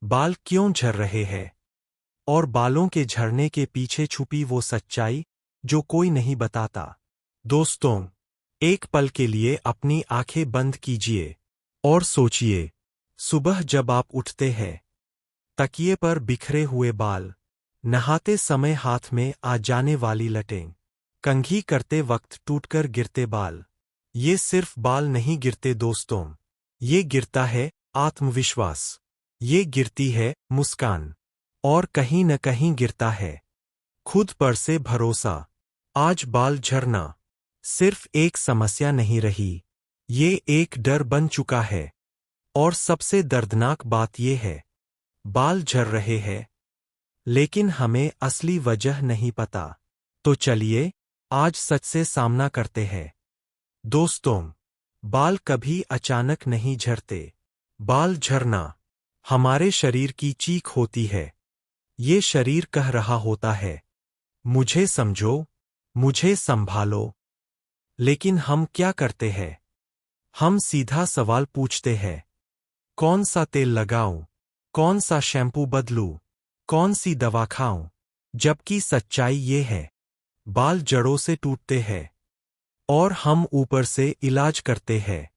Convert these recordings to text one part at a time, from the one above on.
बाल क्यों झड़ रहे हैं? और बालों के झड़ने के पीछे छुपी वो सच्चाई जो कोई नहीं बताता। दोस्तों, एक पल के लिए अपनी आंखें बंद कीजिए और सोचिए, सुबह जब आप उठते हैं, तकिए पर बिखरे हुए बाल, नहाते समय हाथ में आ जाने वाली लटें, कंघी करते वक्त टूटकर गिरते बाल। ये सिर्फ बाल नहीं गिरते दोस्तों, ये गिरता है आत्मविश्वास, ये गिरती है मुस्कान, और कहीं न कहीं गिरता है खुद पर से भरोसा। आज बाल झड़ना सिर्फ एक समस्या नहीं रही, ये एक डर बन चुका है। और सबसे दर्दनाक बात यह है, बाल झड़ रहे हैं, लेकिन हमें असली वजह नहीं पता। तो चलिए आज सच से सामना करते हैं। दोस्तों, बाल कभी अचानक नहीं झड़ते। बाल झड़ना हमारे शरीर की चीख होती है। ये शरीर कह रहा होता है, मुझे समझो, मुझे संभालो। लेकिन हम क्या करते हैं? हम सीधा सवाल पूछते हैं, कौन सा तेल लगाऊं? कौन सा शैम्पू बदलूं? कौन सी दवा खाऊं? जबकि सच्चाई ये है, बाल जड़ों से टूटते हैं और हम ऊपर से इलाज करते हैं।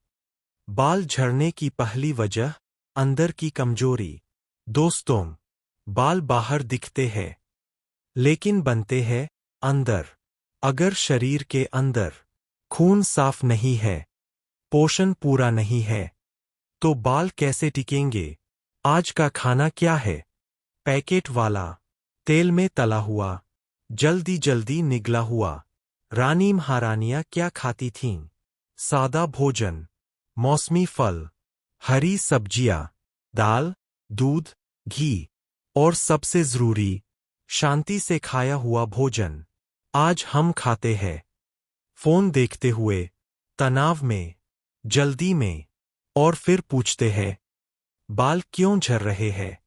बाल झड़ने की पहली वजह अंदर की कमजोरी। दोस्तों, बाल बाहर दिखते हैं, लेकिन बनते हैं अंदर। अगर शरीर के अंदर खून साफ नहीं है, पोषण पूरा नहीं है, तो बाल कैसे टिकेंगे? आज का खाना क्या है? पैकेट वाला, तेल में तला हुआ, जल्दी जल्दी निगला हुआ। रानी महारानियां क्या खाती थीं? सादा भोजन, मौसमी फल, हरी सब्जियां, दाल, दूध, घी, और सबसे जरूरी, शांति से खाया हुआ भोजन। आज हम खाते हैं फोन देखते हुए, तनाव में, जल्दी में, और फिर पूछते हैं, बाल क्यों झड़ रहे हैं?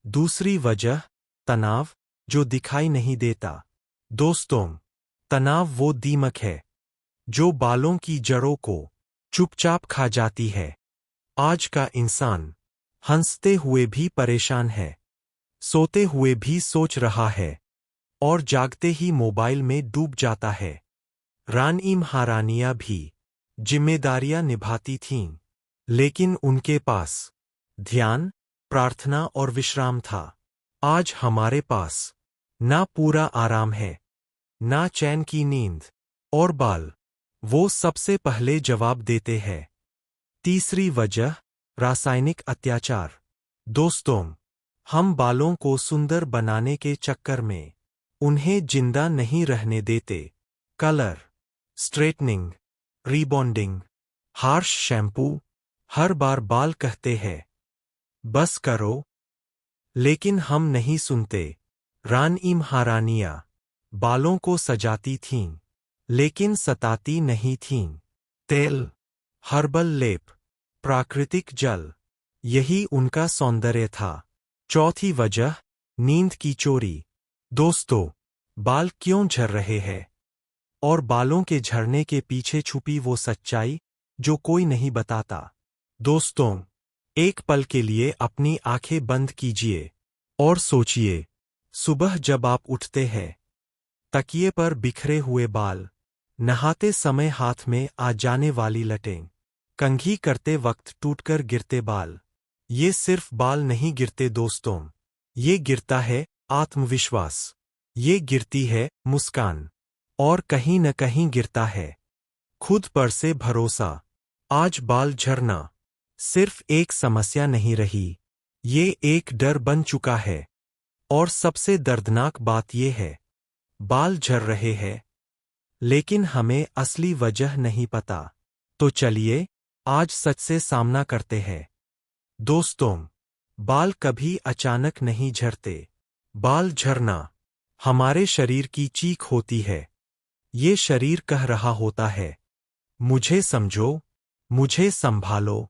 दूसरी वजह, तनाव, जो दिखाई नहीं देता। दोस्तों, तनाव वो दीमक है जो बालों की जड़ों को चुपचाप खा जाती है। आज का इंसान हंसते हुए भी परेशान है, सोते हुए भी सोच रहा है, और जागते ही मोबाइल में डूब जाता है। रानी महारानियां भी जिम्मेदारियां निभाती थीं, लेकिन उनके पास ध्यान, प्रार्थना और विश्राम था। आज हमारे पास ना पूरा आराम है, ना चैन की नींद, और बाल वो सबसे पहले जवाब देते हैं। तीसरी वजह, रासायनिक अत्याचार। दोस्तों, हम बालों को सुंदर बनाने के चक्कर में उन्हें जिंदा नहीं रहने देते। Colour, straightening, rebonding, harsh shampoo, हर बार बाल कहते हैं, बस करो। लेकिन हम नहीं सुनते। रानी महारानियां बालों को सजाती थीं, लेकिन सताती नहीं थीं। तेल, हर्बल लेप, प्राकृतिक जल, यही उनका सौंदर्य था। चौथी वजह, नींद की चोरी। दोस्तों, बाल क्यों झड़ रहे हैं? और बालों के झड़ने के पीछे छुपी वो सच्चाई जो कोई नहीं बताता। दोस्तों, एक पल के लिए अपनी आंखें बंद कीजिए और सोचिए, सुबह जब आप उठते हैं, तकिए पर बिखरे हुए बाल, नहाते समय हाथ में आ जाने वाली लटें, कंघी करते वक्त टूटकर गिरते बाल। ये सिर्फ बाल नहीं गिरते दोस्तों, ये गिरता है आत्मविश्वास, ये गिरती है मुस्कान, और कहीं न कहीं गिरता है खुद पर से भरोसा। आज बाल झड़ना सिर्फ एक समस्या नहीं रही, ये एक डर बन चुका है। और सबसे दर्दनाक बात यह है, बाल झड़ रहे हैं, लेकिन हमें असली वजह नहीं पता। तो चलिए आज सच से सामना करते हैं। दोस्तों, बाल कभी अचानक नहीं झड़ते। बाल झड़ना हमारे शरीर की चीख होती है। ये शरीर कह रहा होता है, मुझे समझो, मुझे संभालो।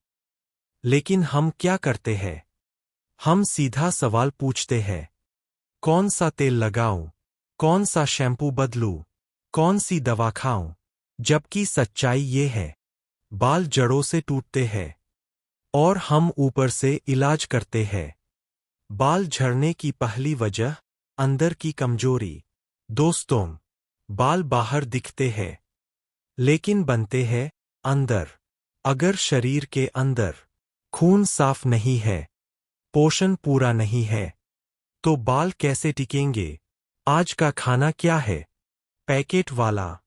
लेकिन हम क्या करते हैं? हम सीधा सवाल पूछते हैं, कौन सा तेल लगाऊं? कौन सा शैम्पू बदलूं? कौन सी दवा खाऊं? जबकि सच्चाई ये है, बाल जड़ों से टूटते हैं और हम ऊपर से इलाज करते हैं। बाल झड़ने की पहली वजह अंदर की कमजोरी। दोस्तों, बाल बाहर दिखते हैं, लेकिन बनते हैं अंदर। अगर शरीर के अंदर खून साफ नहीं है, पोषण पूरा नहीं है, तो बाल कैसे टिकेंगे? आज का खाना क्या है? पैकेट वाला,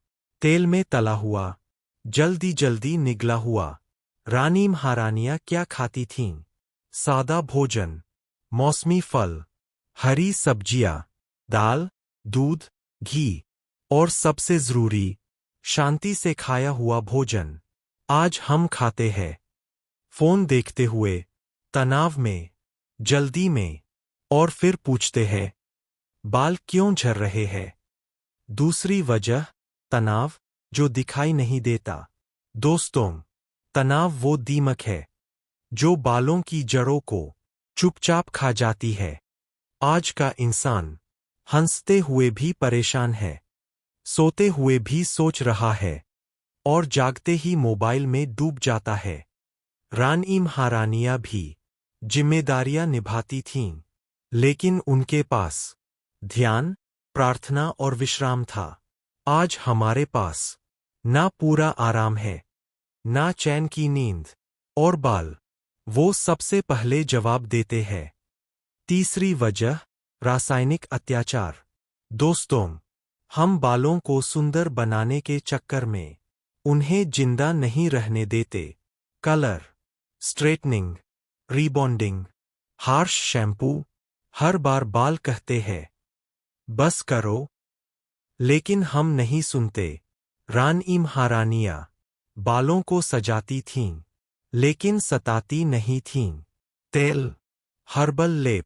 तेल में तला हुआ, जल्दी जल्दी निगला हुआ। रानी महारानियां क्या खाती थीं? सादा भोजन, मौसमी फल, हरी सब्जियां, दाल, दूध, घी और सबसे जरूरी, शांति से खाया हुआ भोजन। आज हम खाते हैं फोन देखते हुए, तनाव में, जल्दी में, और फिर पूछते हैं, बाल क्यों झड़ रहे हैं? दूसरी वजह, तनाव जो दिखाई नहीं देता। दोस्तों, तनाव वो दीमक है जो बालों की जड़ों को चुपचाप खा जाती है। आज का इंसान हंसते हुए भी परेशान है, सोते हुए भी सोच रहा है, और जागते ही मोबाइल में डूब जाता है। रानी महारानियां भी जिम्मेदारियां निभाती थीं, लेकिन उनके पास ध्यान, प्रार्थना और विश्राम था। आज हमारे पास ना पूरा आराम है, ना चैन की नींद, और बाल वो सबसे पहले जवाब देते हैं। तीसरी वजह, रासायनिक अत्याचार। दोस्तों, हम बालों को सुंदर बनाने के चक्कर में उन्हें जिंदा नहीं रहने देते। Colour, straightening, rebonding, harsh shampoo, हर बार बाल कहते हैं बस करो, लेकिन हम नहीं सुनते। रानी महारानियां बालों को सजाती थीं, लेकिन सताती नहीं थीं। तेल, हर्बल लेप,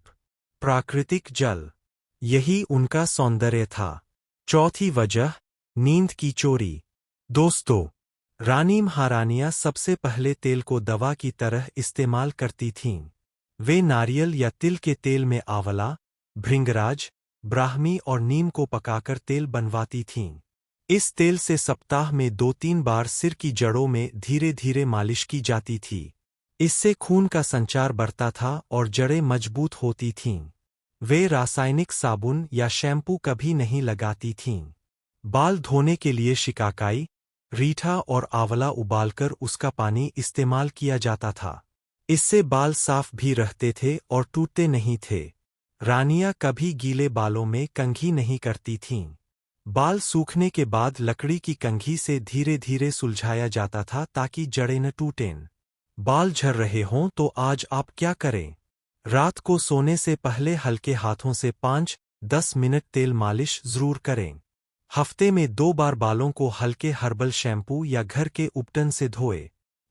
प्राकृतिक जल, यही उनका सौंदर्य था। चौथी वजह, नींद की चोरी। दोस्तों, रानी महारानियां सबसे पहले तेल को दवा की तरह इस्तेमाल करती थीं। वे नारियल या तिल के तेल में आंवला, भृंगराज, ब्राह्मी और नीम को पकाकर तेल बनवाती थीं। इस तेल से सप्ताह में 2-3 बार सिर की जड़ों में धीरे धीरे मालिश की जाती थी। इससे खून का संचार बढ़ता था और जड़ें मजबूत होती थीं। वे रासायनिक साबुन या शैम्पू कभी नहीं लगाती थीं। बाल धोने के लिए शिकाकाई, रीठा और आंवला उबालकर उसका पानी इस्तेमाल किया जाता था। इससे बाल साफ भी रहते थे और टूटते नहीं थे। रानियां कभी गीले बालों में कंघी नहीं करती थीं। बाल सूखने के बाद लकड़ी की कंघी से धीरे धीरे सुलझाया जाता था ताकि जड़ें न टूटें। बाल झड़ रहे हों तो आज आप क्या करें? रात को सोने से पहले हल्के हाथों से 5-10 मिनट तेल मालिश जरूर करें। हफ्ते में 2 बार बालों को हल्के हर्बल शैम्पू या घर के उपटन से धोएं।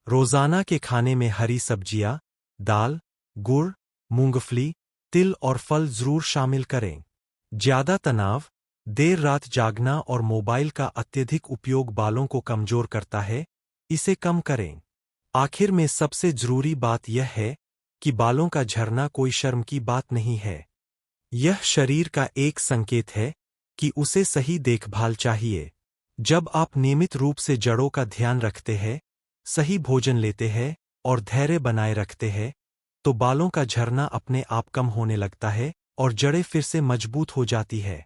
रोजाना के खाने में हरी सब्जियां, दाल, गुड़, मूंगफली, तिल और फल जरूर शामिल करें। ज्यादा तनाव, देर रात जागना और मोबाइल का अत्यधिक उपयोग बालों को कमजोर करता है, इसे कम करें। आखिर में सबसे जरूरी बात यह है कि बालों का झड़ना कोई शर्म की बात नहीं है। यह शरीर का एक संकेत है कि उसे सही देखभाल चाहिए। जब आप नियमित रूप से जड़ों का ध्यान रखते हैं, सही भोजन लेते हैं और धैर्य बनाए रखते हैं, तो बालों का झड़ना अपने आप कम होने लगता है और जड़ें फिर से मजबूत हो जाती है।